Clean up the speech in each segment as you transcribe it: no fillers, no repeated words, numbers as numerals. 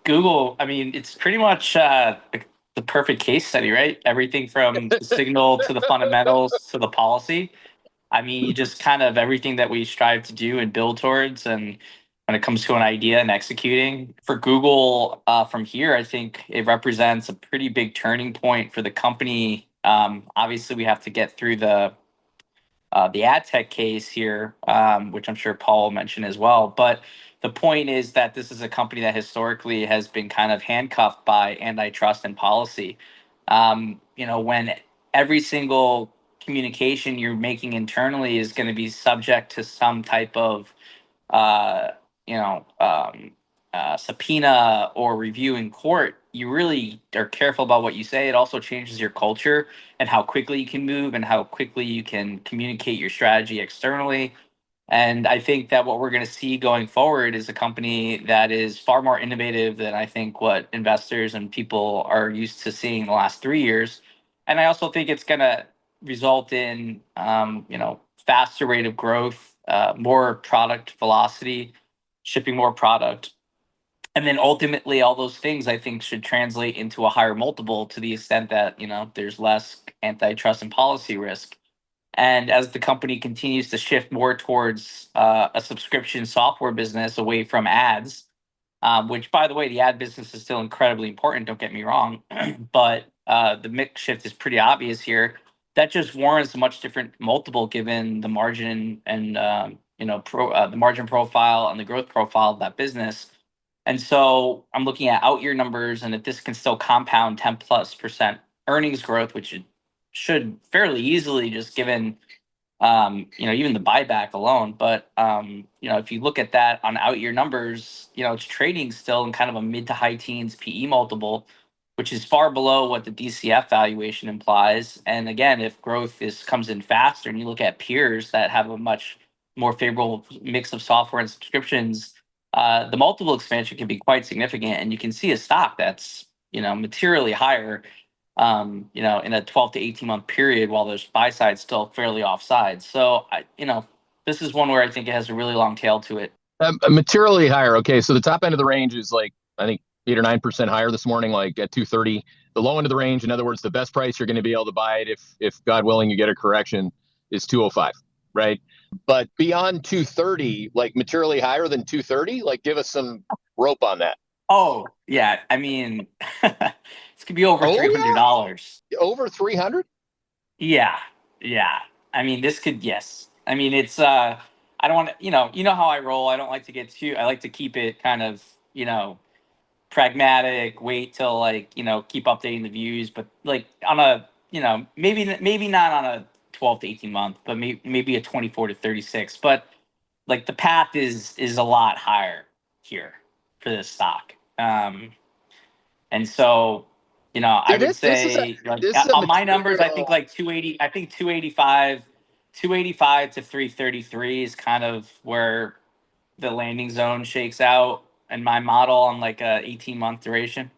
Google, I mean, it's pretty much the perfect case study, right? Everything from the signal to the fundamentals to the policy. I mean, you just kind of everything that we strive to do and build towards. And when it comes to an idea and executing for Google from here, I think it represents a pretty big turning point for the company. Obviously, we have to get through the ad tech case here, which I'm sure Paul will mention as well. But the point is that this is a company that historically has been kind of handcuffed by antitrust and policy. When every single communication you're making internally is going to be subject to some type of uh, you know, um, subpoena or review in court, you really are careful about what you say. It also changes your culture and how quickly you can move and how quickly you can communicate your strategy externally. And I think that what we're going to see going forward is a company that is far more innovative than I think what investors and people are used to seeing the last 3 years. And I also think it's going to result in, faster rate of growth, more product velocity, shipping more product. And then ultimately, all those things I think should translate into a higher multiple to the extent that, there's less antitrust and policy risk. And as the company continues to shift more towards a subscription software business away from ads, which, by the way, the ad business is still incredibly important, don't get me wrong, but the mix shift is pretty obvious here. That just warrants a much different multiple given the margin and the margin profile and the growth profile of that business. And so I'm looking at out year numbers, and if this can still compound 10+% earnings growth, which it should fairly easily, just given even the buyback alone. But if you look at that on out year numbers, it's trading still in kind of a mid to high teens PE multiple, which is far below what the DCF valuation implies. And again, if growth comes in faster, and you look at peers that have a much more favorable mix of software and subscriptions, the multiple expansion can be quite significant. And you can see a stock that's materially higher in a 12 to 18 month period, while there's buy side still fairly offside. So this is one where I think it has a really long tail to it. Materially higher. Okay, so the top end of the range is like I think 8 or 9% higher this morning, like at 230. The low end of the range, in other words, the best price you're going to be able to buy it if God willing you get a correction, is 205, right? But beyond 230, like materially higher than 230, like give us some rope on that. Oh yeah, I mean, this could be over $300. Yeah? Over 300? Yeah, yeah. I mean, this could, yes. I mean, it's I don't want to, how I roll. I don't like to get too. I like to keep it kind of, pragmatic. Wait till keep updating the views, but like on a, maybe not on a 12 to 18 month, but maybe a 24 to 36. But like the path is a lot higher here for this stock. And so, I would say on my numbers, I think like 280, I think 285 to 333 is kind of where the landing zone shakes out in my model on like a 18-month duration.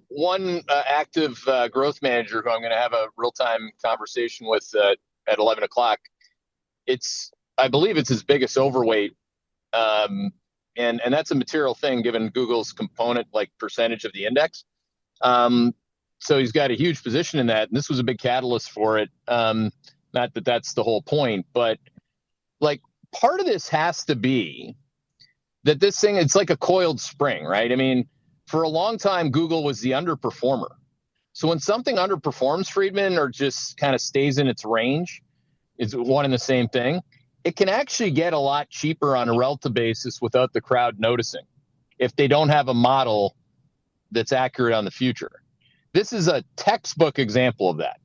One active growth manager who I'm going to have a real-time conversation with at 11 o'clock, I believe it's his biggest overweight. And that's a material thing given Google's component, like percentage of the index. So he's got a huge position in that. And this was a big catalyst for it. Not that that's the whole point, but like part of this has to be that this thing, it's like a coiled spring, right? I mean, for a long time, Google was the underperformer. So when something underperforms, Freedman, or just kind of stays in its range, it's one and the same thing. It can actually get a lot cheaper on a relative basis without the crowd noticing if they don't have a model that's accurate on the future. This is a textbook example of that.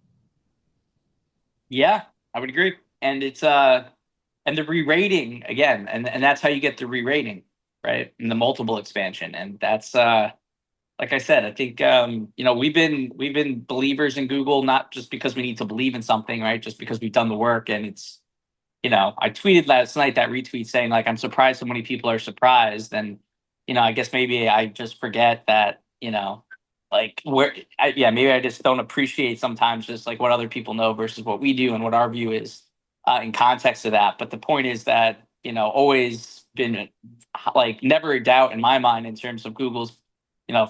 Yeah, I would agree. And it's and the re-rating again, and that's how you get the re-rating, right? And the multiple expansion. And that's like I said, I think we've been believers in Google, not just because we need to believe in something, right? Just because we've done the work. And it's I tweeted last night that retweet saying like I'm surprised so many people are surprised. And I guess maybe I just forget that maybe I just don't appreciate sometimes just like what other people know versus what we do and what our view is in context of that. But the point is that always been like never a doubt in my mind in terms of Google's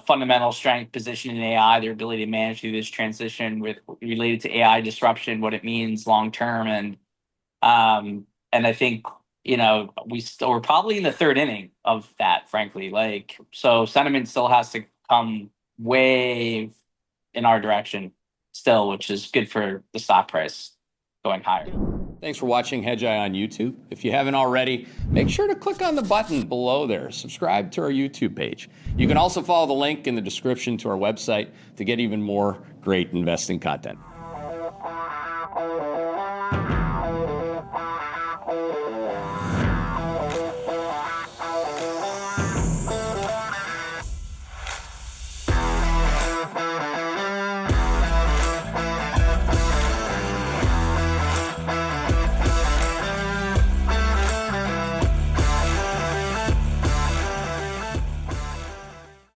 fundamental strength position in AI, their ability to manage through this transition with related to AI disruption, what it means long term, and I think we're probably in the third inning of that, frankly. Like, so sentiment still has to come way in our direction still, which is good for the stock price going higher. Thanks for watching Hedgeye on YouTube. If you haven't already, make sure to click on the button below there. Subscribe to our YouTube page. You can also follow the link in the description to our website to get even more great investing content.